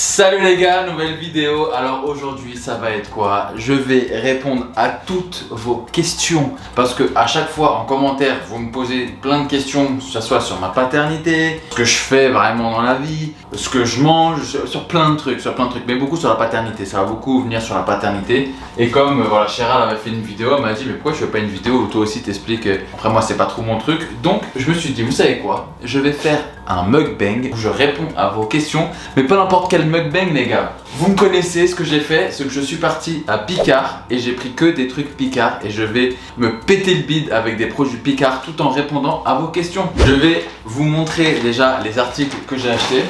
Salut les gars, nouvelle vidéo. Alors aujourd'hui ça va être quoi? Je vais répondre à toutes vos questions parce que à chaque fois en commentaire vous me posez plein de questions, que ce soit sur ma paternité, ce que je fais vraiment dans la vie, ce que je mange, sur plein de trucs, mais beaucoup sur la paternité. Ça va beaucoup venir sur la paternité. Et comme voilà, Chéral avait fait une vidéo, elle m'a dit mais pourquoi je fais pas une vidéo où toi aussi t'expliques. Après moi c'est pas trop mon truc, donc je me suis dit vous savez quoi? Je vais faire un mukbang où je réponds à vos questions, mais pas n'importe quel mukbang les gars. Vous me connaissez, ce que j'ai fait, c'est que je suis parti à Picard et j'ai pris que des trucs Picard et je vais me péter le bide avec des produits Picard tout en répondant à vos questions. Je vais vous montrer déjà les articles que j'ai achetés.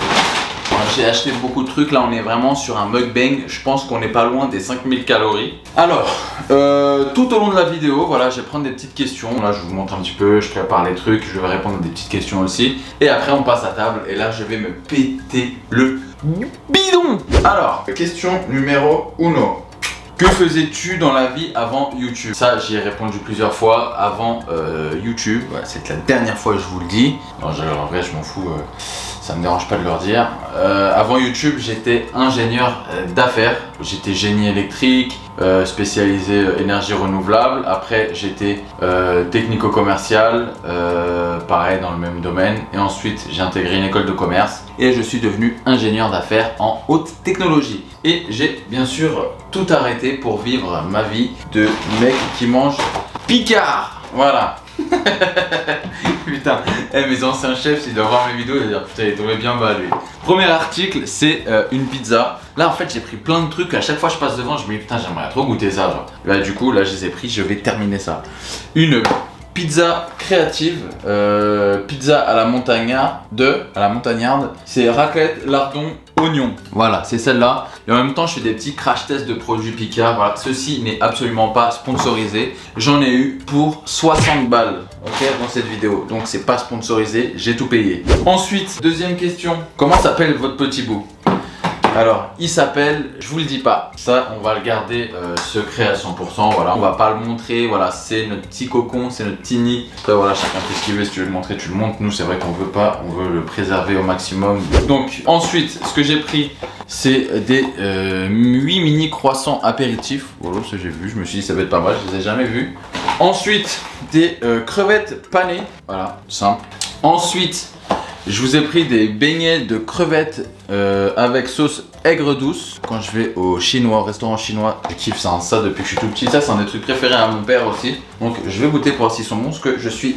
J'ai acheté beaucoup de trucs, là on est vraiment sur un mukbang, je pense qu'on n'est pas loin des 5000 calories. Alors, tout au long de la vidéo, voilà, je vais prendre des petites questions. Là je vous montre un petit peu, je prépare les trucs, je vais répondre à des petites questions aussi. Et après on passe à table et là je vais me péter le bidon. Alors, question numéro 1. Que faisais-tu dans la vie avant YouTube? Ça, j'y ai répondu plusieurs fois avant YouTube. Ouais, c'est la dernière fois que je vous le dis. Non, en vrai, je m'en fous. Ça me dérange pas de leur dire. Avant YouTube, j'étais ingénieur d'affaires. J'étais génie électrique, spécialisé énergie renouvelable. Après, j'étais technico-commercial, pareil dans le même domaine. Et ensuite, j'ai intégré une école de commerce et je suis devenu ingénieur d'affaires en haute technologie. Et j'ai bien sûr tout arrêté pour vivre ma vie de mec qui mange Picard. Voilà. Putain, mes anciens chefs, s'ils doivent voir mes vidéos, ils vont dire putain, il est tombé bien bas lui. Premier article, c'est une pizza. Là en fait j'ai pris plein de trucs, à chaque fois je passe devant, je me dis putain j'aimerais trop goûter ça genre. Là du coup, là je les ai pris, je vais terminer ça. Une pizza créative, pizza à la montagnarde, c'est raclette, lardon, oignon. Voilà, c'est celle-là. Et en même temps, je fais des petits crash tests de produits Picard. Voilà, ceci n'est absolument pas sponsorisé. J'en ai eu pour 60 balles, ok, dans cette vidéo. Donc c'est pas sponsorisé, j'ai tout payé. Ensuite, deuxième question. Comment s'appelle votre petit bout? Alors, il s'appelle, je vous le dis pas, ça on va le garder secret à 100%, voilà, on va pas le montrer, voilà, c'est notre petit cocon, c'est notre petit nid. Après voilà, chacun fait ce qu'il veut, si tu veux le montrer, tu le montres, nous c'est vrai qu'on veut pas, on veut le préserver au maximum. Donc, ensuite, ce que j'ai pris, c'est des 8 mini croissants apéritifs, voilà, ça j'ai vu, je me suis dit ça va être pas mal, je les ai jamais vus. Ensuite, des crevettes panées, voilà, simple. Ensuite, je vous ai pris des beignets de crevettes avec sauce aigre douce. Quand je vais au restaurant chinois, je kiffe ça, ça depuis que je suis tout petit. Ça, c'est un des trucs préférés à mon père aussi. Donc, je vais goûter pour voir s'ils sont bons, parce que je suis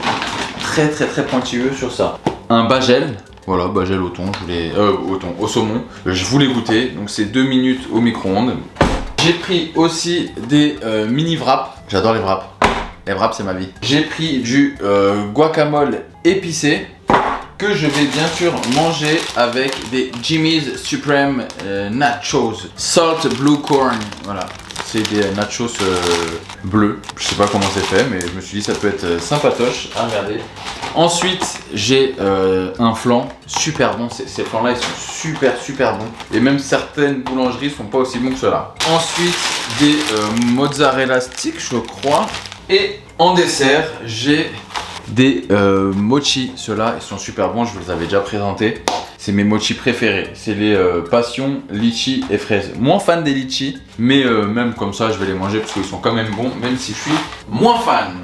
très pointilleux sur ça. Un bagel. Voilà, bagel au thon, au saumon. Je voulais goûter, donc c'est 2 minutes au micro-ondes. J'ai pris aussi des mini wraps. J'adore les wraps. Les wraps, c'est ma vie. J'ai pris du guacamole épicé, que je vais bien sûr manger avec des Jimmy's Supreme Nachos Salt Blue Corn. Voilà, c'est des nachos bleus. Je sais pas comment c'est fait, mais je me suis dit ça peut être sympatoche à regarder. Ensuite, j'ai un flan super bon. Ces flans là ils sont super bons. Et même certaines boulangeries sont pas aussi bons que ceux-là. Ensuite, des mozzarella sticks, je crois. Et en dessert, j'ai des mochi. Ceux-là, ils sont super bons, je vous les avais déjà présentés. C'est mes mochi préférés. C'est les passion, litchi et fraises. Moins fan des litchis, mais même comme ça, je vais les manger parce qu'ils sont quand même bons, même si je suis moins fan.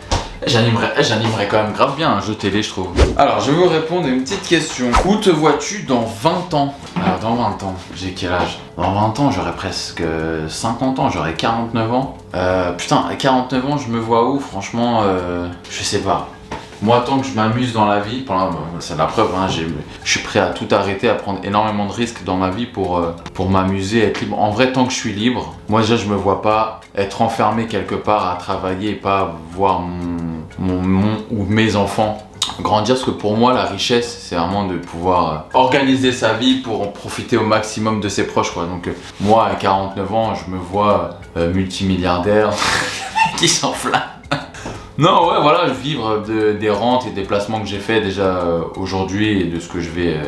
J'animerais quand même grave bien un jeu télé, je trouve. Alors, je vais vous répondre à une petite question. Où te vois-tu dans 20 ans? Alors, dans 20 ans, j'ai quel âge? Dans 20 ans, j'aurai presque 50 ans, j'aurai 49 ans. Putain, à 49 ans, je me vois où? Franchement, je sais pas. Moi, tant que je m'amuse dans la vie, c'est la preuve, hein, je suis prêt à tout arrêter, à prendre énormément de risques dans ma vie pour m'amuser, être libre. En vrai, tant que je suis libre, moi déjà, je me vois pas être enfermé quelque part à travailler et pas voir mon ou mes enfants grandir, parce que pour moi la richesse c'est vraiment de pouvoir organiser sa vie pour en profiter au maximum de ses proches quoi. Donc moi à 49 ans je me vois multimilliardaire qui s'enflamme. Non ouais voilà, vivre des rentes et des placements que j'ai fait déjà aujourd'hui et de ce que je vais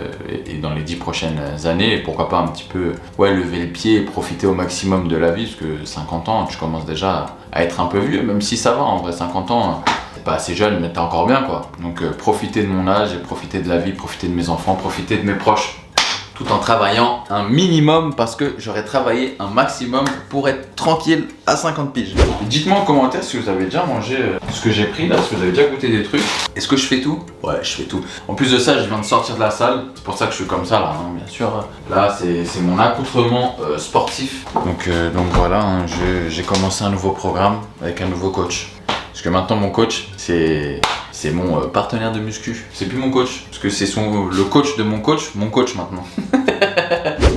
et dans les 10 prochaines années, et pourquoi pas un petit peu lever le pied et profiter au maximum de la vie, parce que 50 ans tu commences déjà à être un peu vieux, même si ça va en vrai, 50 ans t'es pas assez jeune mais t'es encore bien quoi. Donc profiter de mon âge et profiter de la vie, profiter de mes enfants, profiter de mes proches. tout en travaillant un minimum parce que j'aurais travaillé un maximum pour être tranquille à 50 piges. Dites-moi en commentaire si vous avez déjà mangé ce que j'ai pris là, si vous avez déjà goûté des trucs. Est-ce que je fais tout? Ouais, je fais tout. En plus de ça, je viens de sortir de la salle, c'est pour ça que je suis comme ça là, hein, bien sûr. Là, c'est mon accoutrement sportif. Donc voilà, hein, j'ai commencé un nouveau programme avec un nouveau coach. Parce que maintenant mon coach, c'est mon partenaire de muscu. C'est plus mon coach, parce que c'est le coach de mon coach maintenant.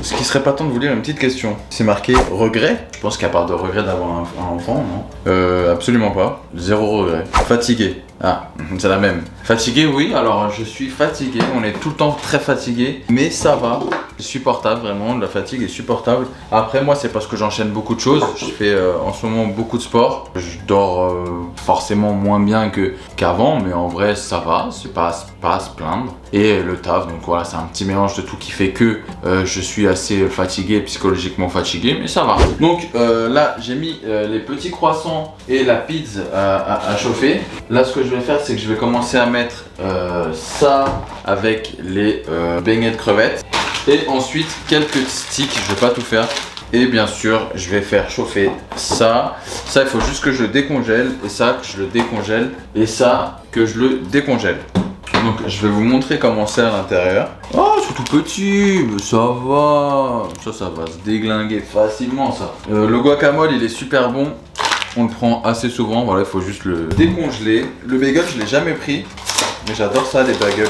Ce qui serait pas temps de vous lire une petite question. C'est marqué regret. Je pense qu'il n'y a pas de regret d'avoir un enfant, non? Absolument pas. Zéro regret. Fatigué. Ah, c'est la même. Fatigué, oui. Alors, je suis fatigué. On est tout le temps très fatigué. Mais ça va. C'est supportable, vraiment. La fatigue est supportable. Après, moi, c'est parce que j'enchaîne beaucoup de choses. Je fais en ce moment beaucoup de sport. Je dors forcément moins bien qu'avant. Mais en vrai, ça va. C'est pas à se plaindre. Et le taf. Donc voilà, c'est un petit mélange de tout qui fait que je suis assez fatigué, psychologiquement fatigué. Mais ça va. Donc là, j'ai mis les petits croissants et la pizza à chauffer. Là, ce que je vais faire, c'est que je vais commencer à mettre ça avec les beignets de crevettes. Et ensuite, quelques sticks, je vais pas tout faire. Et bien sûr, je vais faire chauffer ça. Ça, il faut juste que je le décongèle. Et ça, que je le décongèle. Et ça, que je le décongèle. Donc, je vais vous montrer comment c'est à l'intérieur. Oh, c'est tout petit, mais ça va. Ça va se déglinguer facilement, ça. Le guacamole, il est super bon. On le prend assez souvent. Voilà, il faut juste le décongeler. Le bagel, je l'ai jamais pris. Mais j'adore ça, les bagels.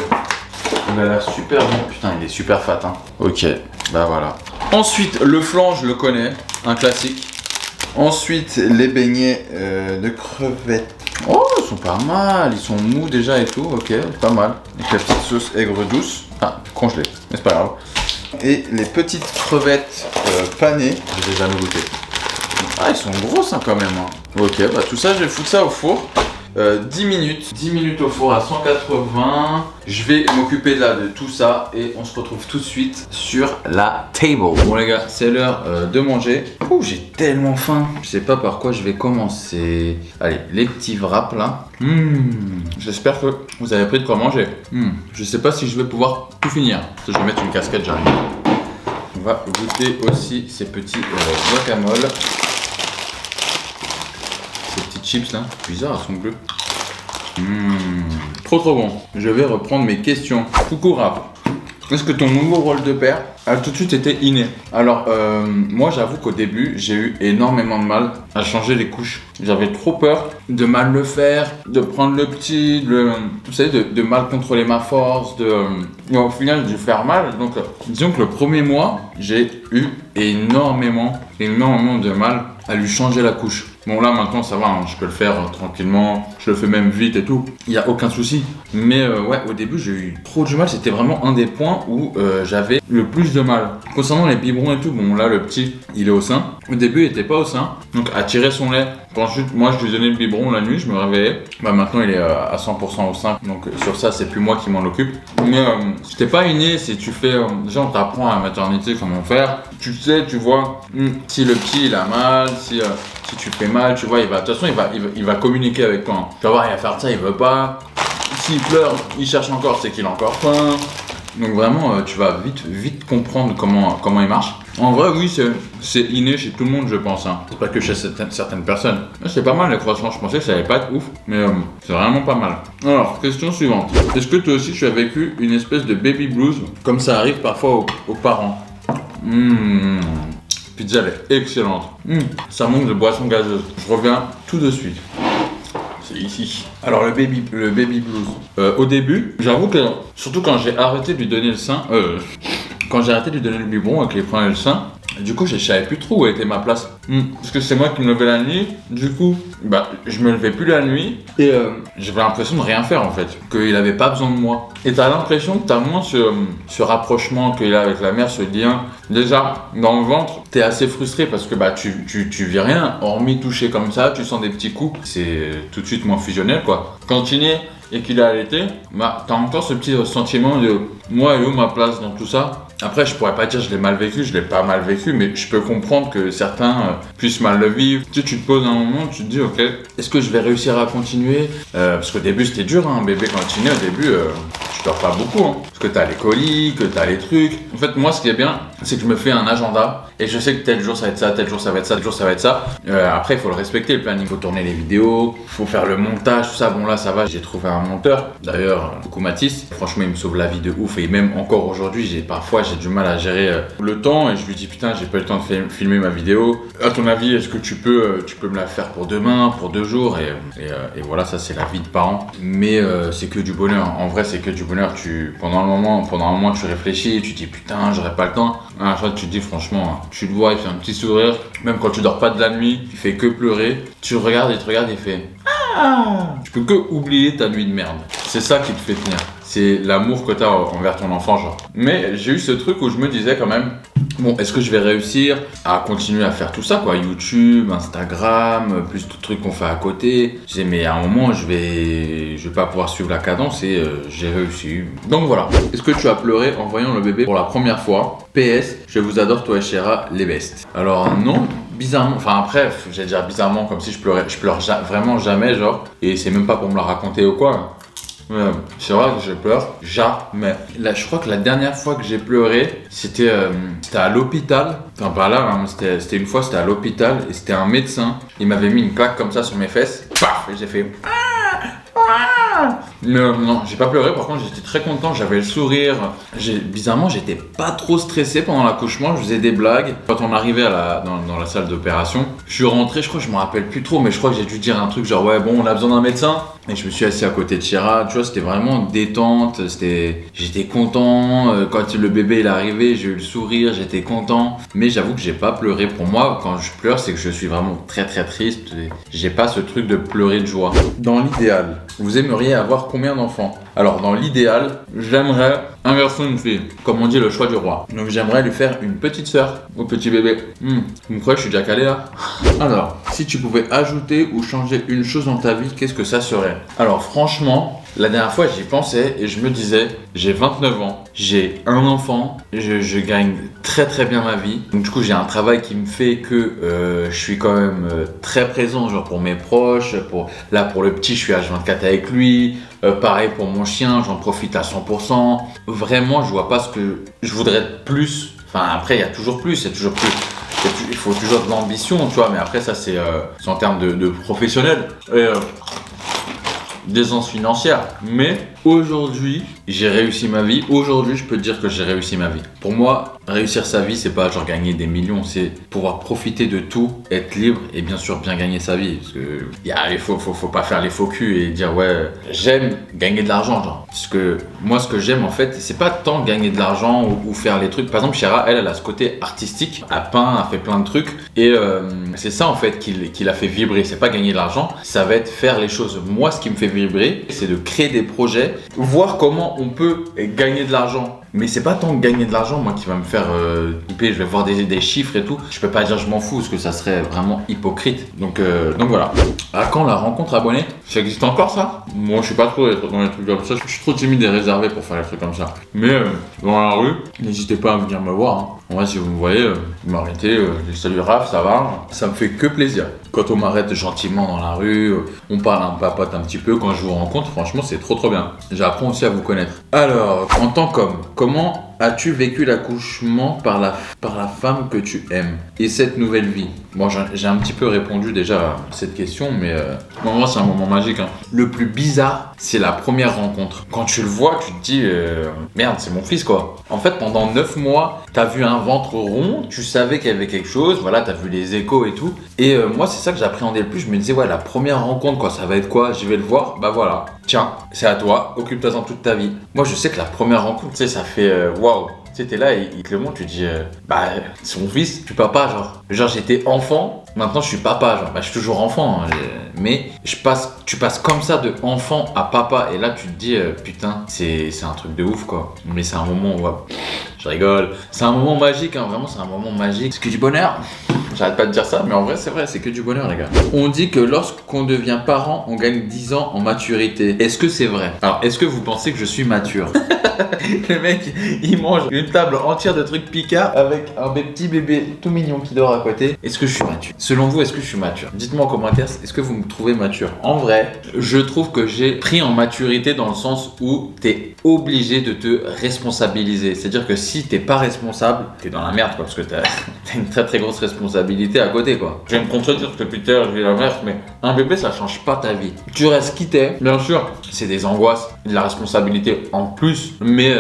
Il a l'air super bon. Putain, il est super fat, hein. Ok, bah voilà. Ensuite, le flan, je le connais. Un classique. Ensuite, les beignets de crevettes. Oh, ils sont pas mal. Ils sont mous déjà et tout. Ok, pas mal. Avec la petite sauce aigre douce. Ah, congelée. Mais c'est pas grave. Et les petites crevettes panées. Je les ai jamais goûtées. Ah, ils sont grosses hein, quand même. Hein. Ok, bah tout ça, je vais foutre ça au four. 10 minutes. 10 minutes au four à 180. Je vais m'occuper là de tout ça et on se retrouve tout de suite sur la table. Bon les gars, c'est l'heure de manger. Ouh, j'ai tellement faim. Je sais pas par quoi je vais commencer. Allez, les petits wraps là. J'espère que vous avez pris de quoi manger. Je sais pas si je vais pouvoir tout finir. Je vais mettre une casquette, j'arrive. On va goûter aussi ces petits guacamole. Ces petites chips là, bizarre, elles sont bleues. Trop bon. Je vais reprendre mes questions. Coucou Raph. Est-ce que ton nouveau rôle de père a tout de suite été inné? Alors, moi j'avoue qu'au début, j'ai eu énormément de mal à changer les couches. J'avais trop peur de mal le faire, de prendre le petit, vous savez, de mal contrôler ma force, au final de faire mal. Donc, disons que le premier mois, j'ai eu énormément de mal à lui changer la couche. Bon là maintenant ça va, hein, je peux le faire tranquillement, je le fais même vite et tout, il n'y a aucun souci. Mais ouais, au début j'ai eu trop de mal, c'était vraiment un des points où j'avais le plus de mal. Concernant les biberons et tout, bon là le petit il est au sein, au début il était pas au sein, donc à tirer son lait, quand moi je lui donnais le biberon la nuit, je me réveillais, bah maintenant il est à 100% au sein, donc sur ça c'est plus moi qui m'en occupe. Mais c'était pas inné, si tu fais, déjà on t'apprend à la maternité comment faire, tu sais, tu vois, si le petit il a mal, si tu fais mal, tu vois, de toute façon il va communiquer avec toi. Hein. Tu vas voir, il va faire ça, il veut pas. S'il pleure, il cherche encore, c'est qu'il a encore faim. Donc vraiment, tu vas vite comprendre comment il marche. En vrai, oui, c'est inné chez tout le monde, je pense. Hein. C'est pas que chez certaines personnes. C'est pas mal les croissants, je pensais que ça allait pas être ouf, mais c'est vraiment pas mal. Alors, question suivante. Est-ce que toi aussi tu as vécu une espèce de baby blues, comme ça arrive parfois aux parents? Pizza, elle est excellente. Ça manque de boisson gazeuse. Je reviens tout de suite. C'est ici. Alors le baby blues. Au début, j'avoue que surtout quand j'ai arrêté de lui donner le sein, quand j'ai arrêté de lui donner le biberon et qu'il prenait le sein, du coup je savais plus trop où était ma place. Parce que c'est moi qui me levais la nuit. Du coup, bah je me levais plus la nuit et j'avais l'impression de rien faire en fait, qu'il avait pas besoin de moi. Et t'as l'impression que t'as moins ce rapprochement qu'il a avec la mère, ce lien. Déjà, dans le ventre, t'es assez frustré parce que bah tu vis rien, hormis toucher comme ça, tu sens des petits coups. C'est tout de suite moins fusionnel quoi. Quand il est et qu'il a allaité, bah t'as encore ce petit sentiment de moi et où ma place dans tout ça. Après, je pourrais pas dire je l'ai mal vécu, je l'ai pas mal vécu, mais je peux comprendre que certains puissent mal le vivre. Tu te poses un moment, tu te dis ok, est-ce que je vais réussir à continuer parce qu'au début c'était dur, hein, un bébé quand il naît, au début tu dors pas beaucoup, hein. Parce que t'as les colis, que t'as les trucs. En fait, moi, ce qui est bien, c'est que je me fais un agenda et je sais que tel jour ça va être ça, tel jour ça va être ça, tel jour ça va être ça. Après, il faut le respecter, le planning. Il faut tourner les vidéos, il faut faire le montage, tout ça. Bon, là, ça va, j'ai trouvé un monteur. D'ailleurs, coucou Mathis. Franchement, il me sauve la vie de ouf. Et même encore aujourd'hui, parfois, j'ai du mal à gérer le temps. Et je lui dis, putain, j'ai pas eu le temps de filmer ma vidéo. À ton avis, est-ce que tu peux me la faire pour demain, pour 2 jours et voilà, ça, c'est la vie de parents. Mais c'est que du bonheur. En vrai, c'est que du bonheur. Pendant un moment, tu réfléchis, tu te dis, putain, j'aurais pas le temps. À la fin, tu te dis, franchement, tu le vois, il fait un petit sourire. Même quand tu dors pas de la nuit, il fait que pleurer. Tu regardes, il te regarde, il fait ah. Tu peux que oublier ta nuit de merde. C'est ça qui te fait tenir. C'est l'amour que tu as envers ton enfant, genre. Mais j'ai eu ce truc où je me disais quand même, bon, est-ce que je vais réussir à continuer à faire tout ça, quoi? YouTube, Instagram, plus tout le truc qu'on fait à côté. Je disais, mais à un moment, je vais pas pouvoir suivre la cadence et j'ai réussi. Donc voilà. Est-ce que tu as pleuré en voyant le bébé pour la première fois? PS, je vous adore, toi et Chéra, les bestes. Alors non. Bizarrement, enfin après, j'allais dire bizarrement comme si je pleurais. Je pleure vraiment jamais, genre. Et c'est même pas pour me la raconter ou quoi. C'est vrai que je pleure jamais. Là, je crois que la dernière fois que j'ai pleuré, c'était à l'hôpital. Enfin, pas là, hein, c'était une fois, c'était à l'hôpital et c'était un médecin. Il m'avait mis une claque comme ça sur mes fesses. Paf! Et j'ai fait. Non, j'ai pas pleuré, par contre j'étais très content, j'avais le sourire. Bizarrement, j'étais pas trop stressé pendant l'accouchement, je faisais des blagues. Quand on arrivait dans la salle d'opération, je suis rentré, je crois que je me rappelle plus trop, mais je crois que j'ai dû dire un truc genre ouais, bon, on a besoin d'un médecin. Et je me suis assis à côté de Chéra, tu vois, c'était vraiment détente, j'étais content. Quand le bébé il est arrivé, j'ai eu le sourire, j'étais content. Mais j'avoue que j'ai pas pleuré. Pour moi, quand je pleure, c'est que je suis vraiment très très triste. J'ai pas ce truc de pleurer de joie. Dans l'idéal, vous aimeriez avoir combien d'enfants? Alors dans l'idéal, j'aimerais un garçon et une fille. Comme on dit, le choix du roi. Donc j'aimerais lui faire une petite sœur au petit bébé. Vous me croyez, je suis déjà calé là? Alors, si tu pouvais ajouter ou changer une chose dans ta vie, qu'est-ce que ça serait? Alors franchement, la dernière fois j'y pensais et je me disais, j'ai 29 ans, j'ai un enfant, je gagne très très bien ma vie. Donc du coup j'ai un travail qui me fait que je suis quand même très présent, genre pour mes proches, pour le petit je suis H24 avec lui. Pareil pour mon chien, j'en profite à 100%. Vraiment, je vois pas ce que je voudrais de plus. Enfin, après, il y a toujours plus, il faut toujours de l'ambition, tu vois. Mais après, ça, c'est en termes de professionnel. D'aisance financière. Mais aujourd'hui, j'ai réussi ma vie. Aujourd'hui, je peux te dire que j'ai réussi ma vie. Pour moi, réussir sa vie, c'est pas genre gagner des millions, c'est pouvoir profiter de tout, être libre et bien sûr bien gagner sa vie. Parce que faut pas faire les faux culs et dire ouais, j'aime gagner de l'argent, genre. Parce que moi, ce que j'aime en fait, c'est pas tant gagner de l'argent ou faire les trucs. Par exemple, Chéra, elle a ce côté artistique, elle peint, elle fait plein de trucs et c'est ça en fait qui l'a fait vibrer. C'est pas gagner de l'argent, ça va être faire les choses. Moi, ce qui me fait vibrer, c'est de créer des projets, voir comment on peut gagner de l'argent. Mais c'est pas tant gagner de l'argent, moi, qui va me faire je vais voir des chiffres et tout. Je peux pas dire je m'en fous, parce que ça serait vraiment hypocrite. Donc voilà. À quand la rencontre abonnée? Ça existe encore ça? Moi, je suis pas trop dans les trucs comme ça. Je suis trop timide et réservé pour faire les trucs comme ça. Mais dans la rue, n'hésitez pas à venir me voir. Hein. En vrai, si vous me voyez, vous m'arrêtez, je dis salut Raph, ça va? Ça me fait que plaisir. Quand on m'arrête gentiment dans la rue, on parle, on papote un petit peu. Quand je vous rencontre, franchement, c'est trop bien. J'apprends aussi à vous connaître. Alors, en tant qu'homme, comment as-tu vécu l'accouchement par la femme que tu aimes et cette nouvelle vie? Bon, j'ai un petit peu répondu déjà à cette question, mais moi, c'est un moment magique. Hein. Le plus bizarre, c'est la première rencontre. Quand tu le vois, tu te dis merde, c'est mon fils quoi. En fait, pendant 9 mois, t'as vu un ventre rond, tu savais qu'il y avait quelque chose, voilà, t'as vu les échos et tout. Et moi, c'est ça que j'appréhendais le plus. Je me disais, ouais, la première rencontre, quoi, ça va être quoi? Je vais le voir, bah voilà. Tiens, c'est à toi, occupe-toi-en toute ta vie. Moi, je sais que la première rencontre, tu sais, ça fait waouh. Tu sais, t'es là et il te le montre, tu te dis, bah, c'est mon fils, je suis papa, genre. Genre, j'étais enfant, maintenant je suis papa, genre, bah, je suis toujours enfant, hein, mais tu passes comme ça de enfant à papa, et là, tu te dis, putain, c'est un truc de ouf, quoi. Mais c'est un moment, ouais, je rigole. C'est un moment magique, hein, vraiment, c'est un moment magique. C'est que du bonheur. J'arrête pas de dire ça, mais en vrai, c'est vrai, c'est que du bonheur, les gars. On dit que lorsqu'on devient parent, on gagne 10 ans en maturité. Est-ce que c'est vrai? Alors, est-ce que vous pensez que je suis mature? Le mec, il mange une table entière de trucs Picard avec un petit bébé tout mignon qui dort à côté. Est-ce que je suis mature? Selon vous, est-ce que je suis mature? Dites-moi en commentaire, est-ce que vous me trouvez mature? En vrai, je trouve que j'ai pris en maturité dans le sens où t'es obligé de te responsabiliser. C'est-à-dire que si t'es pas responsable, t'es dans la merde quoi, parce que t'as une très très grosse responsabilité à côté quoi. Je vais me contredire parce que plus tard je vais la merde, mais un bébé ça change pas ta vie. Tu restes qui t'es, bien sûr, c'est des angoisses, de la responsabilité en plus, mais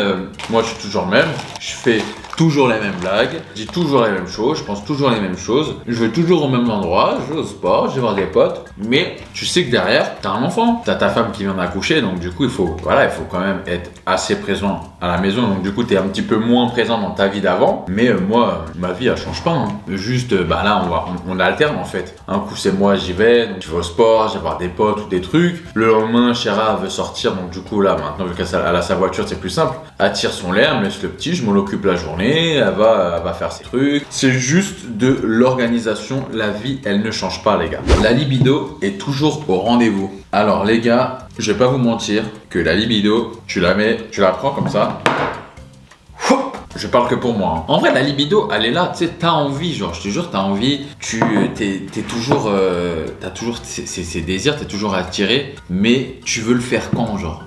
moi je suis toujours le même, je fais toujours les mêmes blagues, je dis toujours les mêmes choses, je pense toujours les mêmes choses, je vais toujours au même endroit, je vais au sport, je vais voir des potes, mais tu sais que derrière, t'as un enfant, t'as ta femme qui vient d'accoucher, donc du coup il faut quand même être assez présent à la maison, donc du coup t'es un petit peu moins présent dans ta vie d'avant, mais moi, ma vie elle change pas, hein. Juste, là on alterne en fait, un coup c'est moi j'y vais, donc je vais au sport, je vais voir des potes ou des trucs, le lendemain Chéra veut sortir, donc du coup là maintenant vu qu'elle a sa voiture c'est plus simple, elle tire son lait, elle me laisse le petit, je m'en occupe la journée, elle va faire ses trucs. C'est juste de l'organisation. La vie, elle ne change pas, les gars. La libido est toujours au rendez-vous. Alors, les gars, je vais pas vous mentir que la libido, tu la prends comme ça. Je parle que pour moi. En vrai, la libido, elle est là. Tu sais, t'as envie, genre, je te jure, t'as envie. T'as toujours ces désirs, t'es toujours attiré, mais tu veux le faire quand, genre?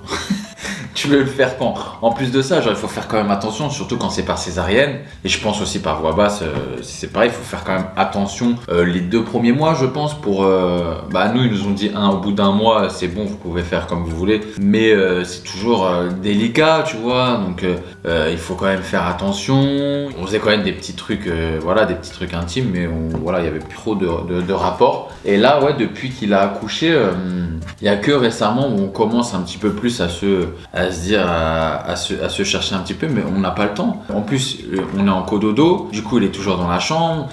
Tu veux le faire quand? En plus de ça, genre, il faut faire quand même attention, surtout quand c'est par césarienne. Et je pense aussi par voie basse, c'est pareil, il faut faire quand même attention les 2 premiers mois, je pense. Pour, nous, ils nous ont dit au bout d'1 mois, c'est bon, vous pouvez faire comme vous voulez. Mais c'est toujours délicat, tu vois. Donc, il faut quand même faire attention. On faisait quand même des petits trucs, des petits trucs intimes, mais il y avait plus trop de rapports. Et là, ouais, depuis qu'il a accouché, il n'y a que récemment où on commence un petit peu plus à se dire, à se chercher un petit peu, mais on n'a pas le temps. En plus, on est en cododo, du coup, il est toujours dans la chambre.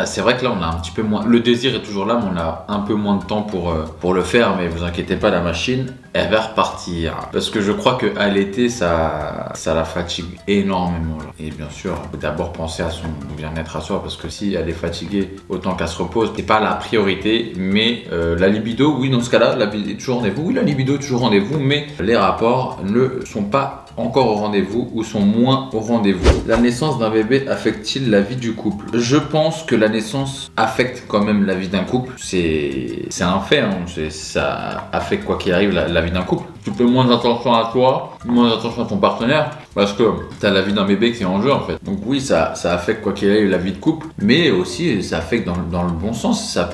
C'est vrai que là, on a un petit peu moins. Le désir est toujours là, mais on a un peu moins de temps pour le faire. Mais vous inquiétez pas, la machine, elle va repartir. Parce que je crois qu'à l'été, ça la fatigue énormément. Là. Et bien sûr, il faut d'abord penser à son bien-être à soi, parce que si elle est fatiguée, autant qu'elle se repose. C'est pas la priorité, mais la libido, oui, dans ce cas-là, la libido est toujours rendez-vous. Oui, la libido est toujours rendez-vous, mais les rapports ne sont pas encore au rendez-vous ou sont moins au rendez-vous. La naissance d'un bébé affecte-t-il la vie du couple? Je pense que la naissance affecte quand même la vie d'un couple. C'est un fait, hein. Ça affecte quoi qu'il arrive la vie d'un couple. Tu fais moins attention à toi, moins attention à ton partenaire, parce que t'as la vie d'un bébé qui est en jeu en fait. Donc oui, ça affecte quoi qu'il arrive la vie de couple, mais aussi ça affecte dans le bon sens. Ça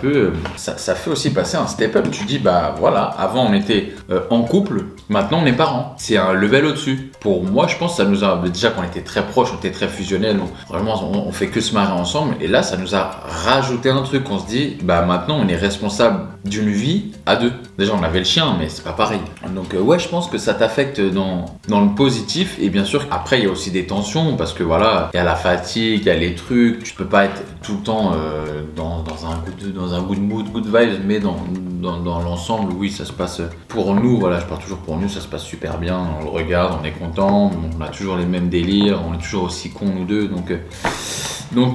fait aussi passer un step-up. Tu dis avant on était en couple, maintenant on est parents. C'est un level au-dessus. Pour moi, je pense que ça nous a déjà quand on était très proches, on était très fusionnels, vraiment on fait que se marrer ensemble. Et là, ça nous a rajouté un truc. On se dit, maintenant on est responsable d'une vie à 2. Déjà, on avait le chien, mais c'est pas pareil. Donc ouais, je pense que ça t'affecte dans le positif. Et bien sûr, après, il y a aussi des tensions parce que il y a la fatigue, il y a les trucs. Tu peux pas être tout le temps dans un good mood, good vibes, mais dans l'ensemble, oui, ça se passe pour nous. Voilà, je parle toujours pour nous, ça se passe super bien. On le regarde, on est content, on a toujours les mêmes délires, on est toujours aussi cons nous deux. Donc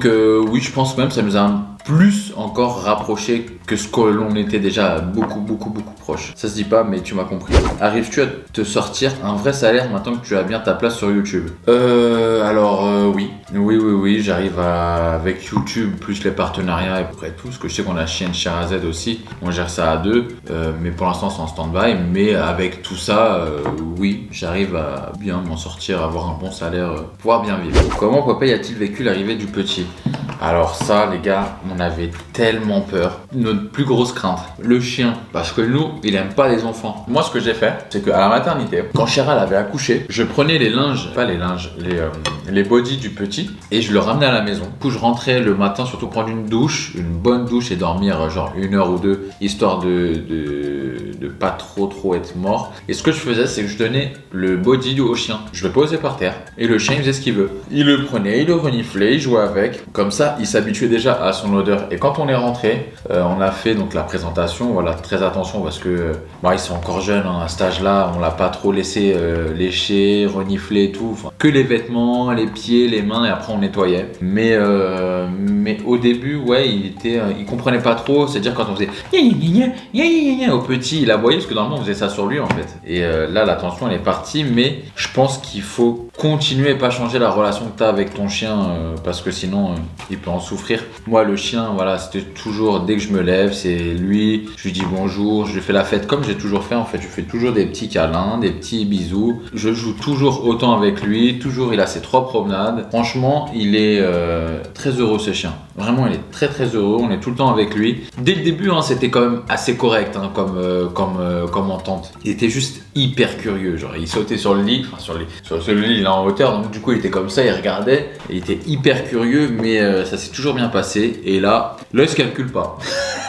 oui, je pense même ça nous a plus encore rapproché que ce que l'on était déjà beaucoup proche. Ça se dit pas, mais tu m'as compris. Arrives-tu à te sortir un vrai salaire maintenant que tu as bien ta place sur YouTube? Oui, j'arrive avec YouTube plus les partenariats et après tout, parce que je sais qu'on a chaîne Sherazade aussi, on gère ça à 2, mais pour l'instant c'est en stand-by, mais avec tout ça, oui, j'arrive à bien m'en sortir, avoir un bon salaire, pouvoir bien vivre. Comment Popeye a-t-il vécu l'arrivée du petit? Alors ça, les gars, on avait tellement peur. Notre plus grosse crainte, le chien. Parce que nous, il aime pas les enfants. Moi, ce que j'ai fait, c'est qu'à la maternité, quand Chéra avait accouché, je prenais les bodys du petit et je le ramenais à la maison. Du coup, je rentrais le matin, surtout prendre une bonne douche et dormir genre 1 heure ou 2, histoire de pas trop être mort. Et ce que je faisais, c'est que je donnais le body au chien. Je le posais par terre et le chien, il faisait ce qu'il veut. Il le prenait, il le reniflait, il jouait avec. Comme ça, ça, il s'habituait déjà à son odeur. Et quand on est rentré, on a fait donc la présentation. Voilà, très attention parce que ils sont encore jeunes à cet âge-là. On l'a pas trop laissé lécher, renifler et tout. Enfin, que les vêtements, les pieds, les mains et après on nettoyait. Mais au début, ouais, il comprenait pas trop. C'est-à-dire quand on faisait au petit, il aboyait parce que normalement on faisait ça sur lui en fait. Et là, la tension elle est partie. Mais je pense qu'il faut continuer et pas changer la relation que tu as avec ton chien parce que sinon il peut en souffrir. Moi le chien, voilà, c'était toujours dès que je me lève, c'est lui, je lui dis bonjour, je lui fais la fête comme j'ai toujours fait en fait. Je fais toujours des petits câlins, des petits bisous. Je joue toujours autant avec lui, toujours il a ses 3 promenades. Franchement, il est très heureux ce chien. Vraiment, il est très très heureux, on est tout le temps avec lui. Dès le début, c'était quand même assez correct comme entente. Il était juste hyper curieux, genre il sautait sur le lit, sur le lit il est en hauteur, donc du coup il était comme ça, il regardait, et il était hyper curieux, mais ça s'est toujours bien passé. Et là il se calcule pas.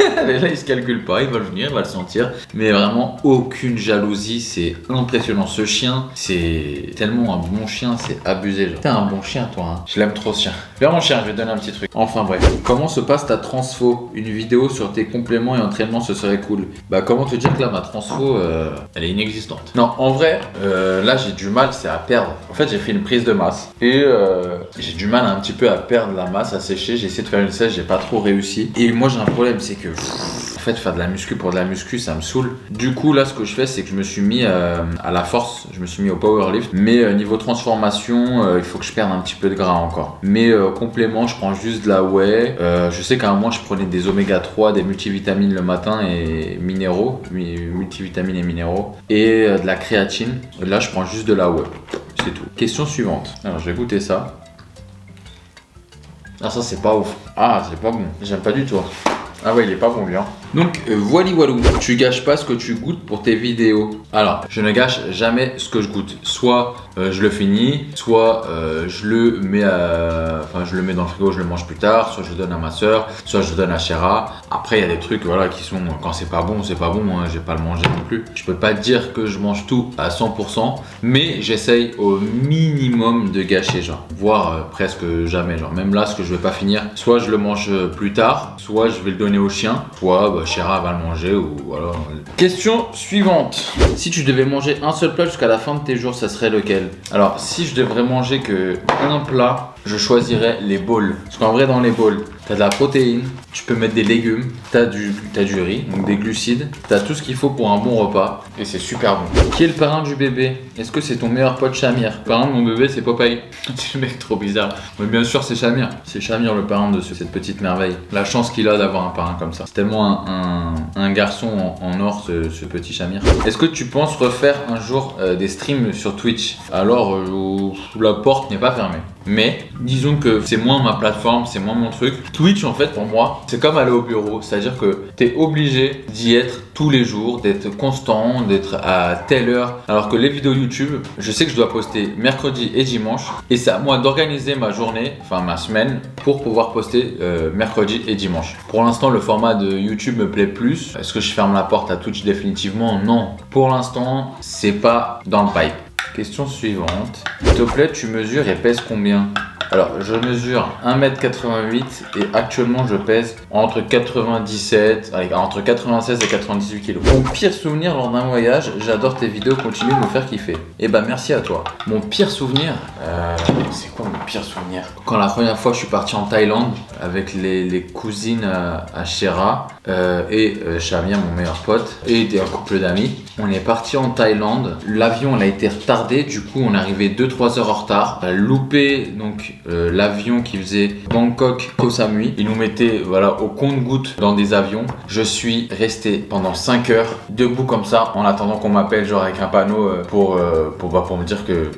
Là il se calcule pas, il va le venir, il va le sentir, mais vraiment aucune jalousie, c'est impressionnant. Ce chien, c'est tellement un bon chien, c'est abusé. Genre. T'es un bon chien toi, hein. Je l'aime trop ce chien. Viens mon chien, je vais te donner un petit truc. Enfin bref, comment se passe ta transfo? Une vidéo sur tes compléments et entraînements, ce serait cool. Comment te dire que là ma transfo, elle est inexistante. Non, en vrai, là j'ai du mal, c'est à perdre. En fait j'ai fait une prise de masse et j'ai du mal un petit peu à perdre la masse, à sécher. J'ai essayé de faire une sèche, j'ai pas trop réussi. Et moi j'ai un problème, c'est que en fait faire de la muscu pour de la muscu ça me saoule. Du coup là ce que je fais c'est que je me suis mis à la force, je me suis mis au powerlift. Mais niveau transformation, il faut que je perde un petit peu de gras encore. Mais complément, je prends juste de la whey. Je sais qu'à un moment je prenais des oméga 3, des multivitamines le matin et minéraux, multivitamines et minéraux, et de la créatine. Là je prends juste de la whey. C'est tout. Question suivante. Alors je vais goûter ça. Ah ça c'est pas ouf. Ah c'est pas bon. J'aime pas du tout. Ah ouais il est pas bon lui hein. Donc voili voilou, tu gâches pas ce que tu goûtes pour tes vidéos. Alors je ne gâche jamais ce que je goûte. Soit je le finis, soit je le mets dans le frigo, je le mange plus tard, soit je le donne à ma soeur, soit je le donne à Chéra. Après il y a des trucs voilà qui sont, quand c'est pas bon, hein, je vais pas le manger non plus. Je peux pas dire que je mange tout à 100%, mais j'essaye au minimum de gâcher, genre, voire presque jamais, genre même là ce que je vais pas finir, soit je le mange plus tard, soit je vais le donner au chien, soit Chéra va le manger ou voilà. Question suivante. Si tu devais manger un seul plat jusqu'à la fin de tes jours, ça serait lequel? Alors si je devrais manger que un plat, je choisirais les bowls. Parce qu'en vrai dans les bowls, t'as de la protéine, tu peux mettre des légumes, t'as du riz, donc des glucides, t'as tout ce qu'il faut pour un bon repas et c'est super bon. Qui est le parrain du bébé? Est-ce que c'est ton meilleur pote Shamir? Le parrain de mon bébé c'est Popeye. C'est le mec trop bizarre. Mais bien sûr c'est Shamir. C'est Shamir le parrain de cette petite merveille. La chance qu'il a d'avoir un parrain comme ça. C'est tellement un garçon en or ce petit Shamir. Est-ce que tu penses refaire un jour des streams sur Twitch? Alors la porte n'est pas fermée. Mais disons que c'est moins ma plateforme, c'est moins mon truc. Twitch en fait pour moi c'est comme aller au bureau, c'est-à-dire que t'es obligé d'y être tous les jours, d'être constant, d'être à telle heure. Alors que les vidéos YouTube, je sais que je dois poster mercredi et dimanche et c'est à moi d'organiser ma journée, enfin ma semaine pour pouvoir poster mercredi et dimanche. Pour l'instant le format de YouTube me plaît plus. Est-ce que je ferme la porte à Twitch définitivement? Non. Pour l'instant c'est pas dans le pipe. Question suivante. S'il te plaît, tu mesures et pèses combien? Alors, je mesure 1m88 et actuellement je pèse entre 96 et 98 kg. Mon pire souvenir lors d'un voyage, j'adore tes vidéos, continue de me faire kiffer. Et bah merci à toi. Mon pire souvenir, c'est quoi mon pire souvenir? Quand la première fois je suis parti en Thaïlande avec les cousines à Chéra et Shamir, mon meilleur pote, et un couple d'amis. On est parti en Thaïlande, l'avion a été retardé, du coup on est arrivé 2-3 heures en retard. On a loupé donc l'avion qui faisait Bangkok-Koh Samui. Ils nous mettaient au compte-gouttes dans des avions. Je suis resté pendant 5 heures debout comme ça en attendant qu'on m'appelle genre avec un panneau pour me dire que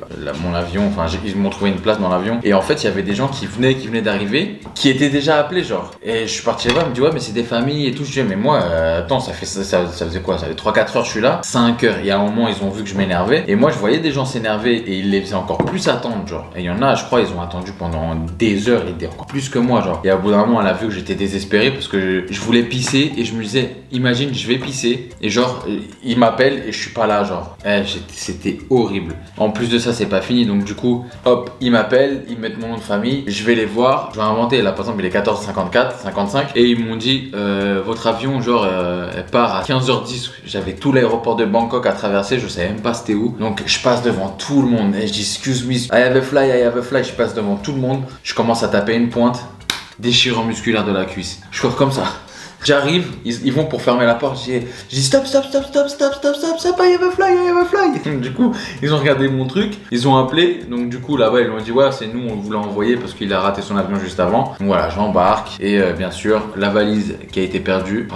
mon avion, ils m'ont trouvé une place dans l'avion. Et en fait il y avait des gens qui venaient d'arriver, qui étaient déjà appelés genre. Et je suis parti là-bas, il me dit ouais mais c'est des familles et tout. Je dis mais moi attends ça faisait quoi? Ça fait 3-4 heures je suis là, 5 heures. Et à un moment ils ont vu que je m'énervais et moi je voyais des gens s'énerver et ils les faisaient encore plus attendre genre. Et il y en a je crois ils ont attendu pendant des heures, il était encore plus que moi, genre. Et au bout d'un moment, elle a vu que j'étais désespéré parce que je voulais pisser et je me disais, imagine, je vais pisser et genre, il m'appelle et je suis pas là, genre. C'était horrible. En plus de ça, c'est pas fini, donc du coup, hop, ils m'appellent, ils mettent mon nom de famille, je vais les voir, je vais inventer, là par exemple, il est 14h54, 55, et ils m'ont dit, votre avion, genre, elle part à 15h10. J'avais tout l'aéroport de Bangkok à traverser, je savais même pas c'était où. Donc je passe devant tout le monde et je dis excuse me, I have a fly, je passe devant tout le monde, je commence à taper une pointe, déchirure musculaire de la cuisse. Je cours comme ça. J'arrive, ils vont pour fermer la porte, je dis stop, I have a fly. Donc, du coup, ils ont regardé mon truc, ils ont appelé, donc du coup là-bas ils m'ont dit ouais c'est nous on voulait envoyer parce qu'il a raté son avion juste avant. Donc voilà, j'embarque et bien sûr la valise qui a été perdue,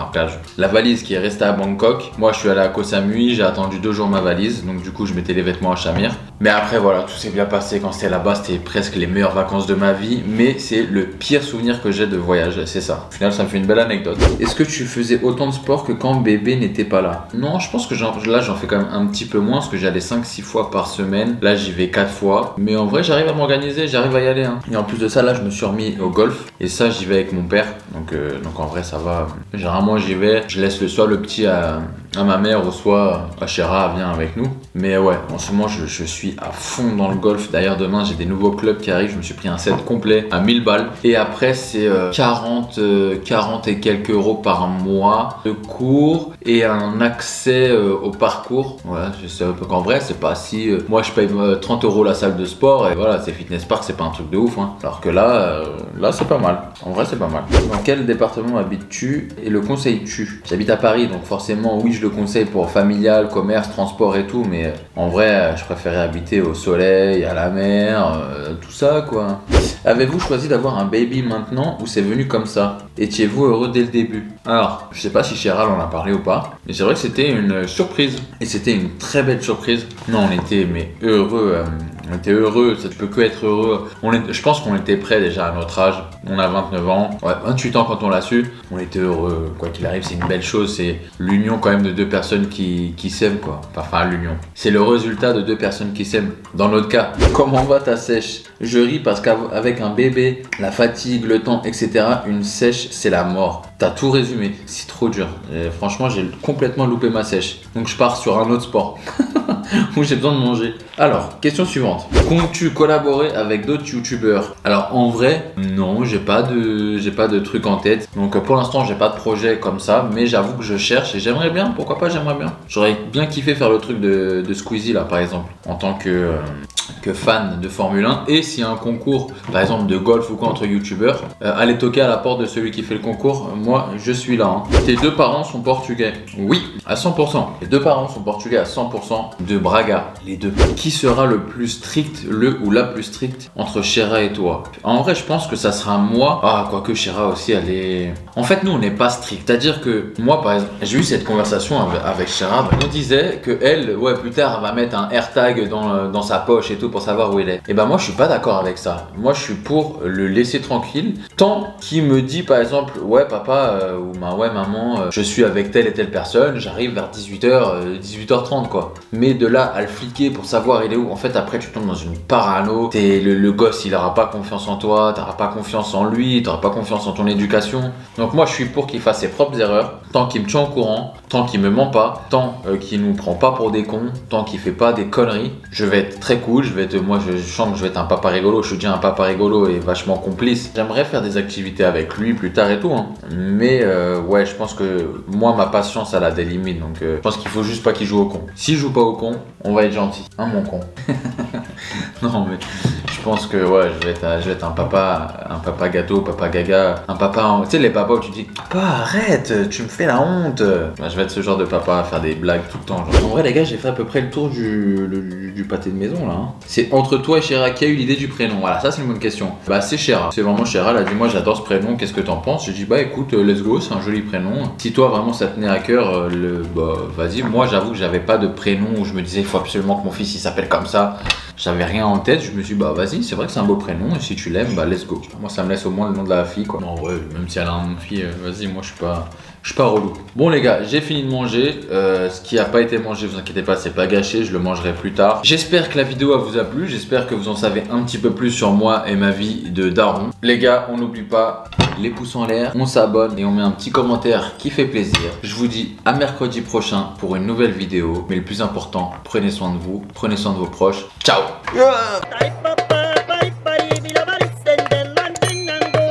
la valise qui est restée à Bangkok. Moi je suis allé à Koh Samui, j'ai attendu 2 jours ma valise, donc du coup je mettais les vêtements à Shamir. Mais après voilà, tout s'est bien passé quand c'était là-bas, c'était presque les meilleures vacances de ma vie, mais c'est le pire souvenir que j'ai de voyage, c'est ça. Au final ça me fait une belle anecdote. Est-ce que tu faisais autant de sport que quand bébé n'était pas là? Non, je pense que là j'en fais quand même un petit peu moins parce que j'allais 5-6 fois par semaine. Là j'y vais 4 fois. Mais en vrai j'arrive à m'organiser, j'arrive à y aller. Hein. Et en plus de ça, là je me suis remis au golf. Et ça j'y vais avec mon père. Donc en vrai ça va. Généralement j'y vais, je laisse soit le petit à ma mère ou soit à Chéra vient avec nous. Mais ouais, en ce moment je suis à fond dans le golf. D'ailleurs demain j'ai des nouveaux clubs qui arrivent. Je me suis pris un set complet à 1000 balles. Et après c'est 40 et quelques euros par mois de cours et un accès au parcours. Voilà, je sais qu'en vrai c'est pas si... moi je paye 30 euros la salle de sport et voilà, c'est fitness park, c'est pas un truc de ouf. Hein. Alors que là c'est pas mal. En vrai c'est pas mal. Dans quel département habites-tu et le conseilles-tu? J'habite à Paris donc forcément oui je le conseille pour familial, commerce, transport et tout, mais en vrai je préférais habiter au soleil, à la mer, tout ça quoi. Avez-vous choisi d'avoir un baby maintenant ou c'est venu comme ça? Étiez-vous heureux dès le début? Alors, je sais pas si Chéral en a parlé ou pas, mais c'est vrai que c'était une surprise. Et c'était une très belle surprise. Non, on était heureux. On était heureux, ça ne peut que être heureux. Je pense qu'on était prêts déjà à notre âge. On a 29 ans, ouais, 28 ans quand on l'a su. On était heureux, quoi qu'il arrive, c'est une belle chose. C'est l'union quand même de 2 personnes qui s'aiment, quoi. Enfin, l'union. C'est le résultat de 2 personnes qui s'aiment. Dans notre cas, comment va ta sèche? Je ris parce qu'avec un bébé, la fatigue, le temps, etc., une sèche, c'est la mort. T'as tout résumé, c'est trop dur. Et franchement, j'ai complètement loupé ma sèche. Donc je pars sur un autre sport où j'ai besoin de manger. Alors, question suivante. Comptes-tu collaborer avec d'autres youtubeurs? Alors en vrai, non, j'ai pas de truc en tête. Donc pour l'instant, j'ai pas de projet comme ça, mais j'avoue que je cherche et j'aimerais bien, pourquoi pas, j'aimerais bien. J'aurais bien kiffé faire le truc de Squeezie là par exemple, en tant que fan de Formule 1. Et s'il y a un concours, par exemple de golf ou quoi entre youtubeurs, allez toquer à la porte de celui qui fait le concours. Moi, je suis là. Hein. Tes 2 parents sont portugais? Oui, à 100%. Les 2 parents sont portugais à 100%. De Braga, les 2. Qui sera le plus strict, le ou la plus stricte entre Chéra et toi? En vrai, je pense que ça sera moi. Ah, quoique Chéra aussi, elle est... En fait, nous, on n'est pas strict. C'est-à-dire que moi, par exemple, j'ai eu cette conversation avec Chéra. On disait que elle, ouais, plus tard, elle va mettre un AirTag dans sa poche et tout pour savoir où il est. Et ben moi, je suis pas d'accord avec ça. Moi, je suis pour le laisser tranquille. Tant qu'il me dit, par exemple, ouais, papa, ou ouais, maman, je suis avec telle et telle personne, j'arrive vers 18h, 18h30, quoi. Mais de là à le fliquer pour savoir il est où, en fait, après, tu tombes dans une parano. Le gosse, il aura pas confiance en toi, t'auras pas confiance en lui, t'auras pas confiance en ton éducation. Donc moi, je suis pour qu'il fasse ses propres erreurs, tant qu'il me tient au courant, tant qu'il me ment pas, tant qu'il nous prend pas pour des cons, tant qu'il fait pas des conneries. Je vais être très cool, moi je chante, je vais être un papa rigolo, je suis déjà un papa rigolo et vachement complice. J'aimerais faire des activités avec lui plus tard et tout, hein. Mais ouais, je pense que moi ma patience elle a des limites, donc je pense qu'il faut juste pas qu'il joue au con. S'il joue pas au con, on va être gentil, hein mon con. Non mais je pense que ouais, je vais être un papa gâteau, papa gaga, un papa, tu sais les papas où tu dis papa arrête, tu me fais la honte. Je vais être ce genre de papa à faire des blagues tout le temps. Genre. En vrai les gars, j'ai fait à peu près le tour du pâté de maison là. Hein. C'est entre toi et Chéra qui a eu l'idée du prénom. Voilà, ça c'est une bonne question. Bah c'est Chéra. C'est vraiment Chéra, elle a dit moi j'adore ce prénom, qu'est-ce que t'en penses? J'ai dit bah écoute, let's go, c'est un joli prénom. Si toi vraiment ça tenait à cœur, bah vas-y. Moi j'avoue que j'avais pas de prénom où je me disais il faut absolument que mon fils il s'appelle comme ça. J'avais rien en tête, je me suis dit bah vas-y, c'est vrai que c'est un beau prénom et si tu l'aimes, bah let's go. Moi ça me laisse au moins le nom de la fille quoi. Non, en vrai, même si elle a un nom de fille, vas-y, moi je suis pas Je suis pas relou. Bon les gars, j'ai fini de manger. Ce qui a pas été mangé, vous inquiétez pas, c'est pas gâché, je le mangerai plus tard. J'espère que la vidéo vous a plu, j'espère que vous en savez un petit peu plus sur moi et ma vie de daron. Les gars, on n'oublie pas les pouces en l'air, on s'abonne et on met un petit commentaire qui fait plaisir. Je vous dis à mercredi prochain pour une nouvelle vidéo. Mais le plus important, prenez soin de vous, prenez soin de vos proches. Ciao.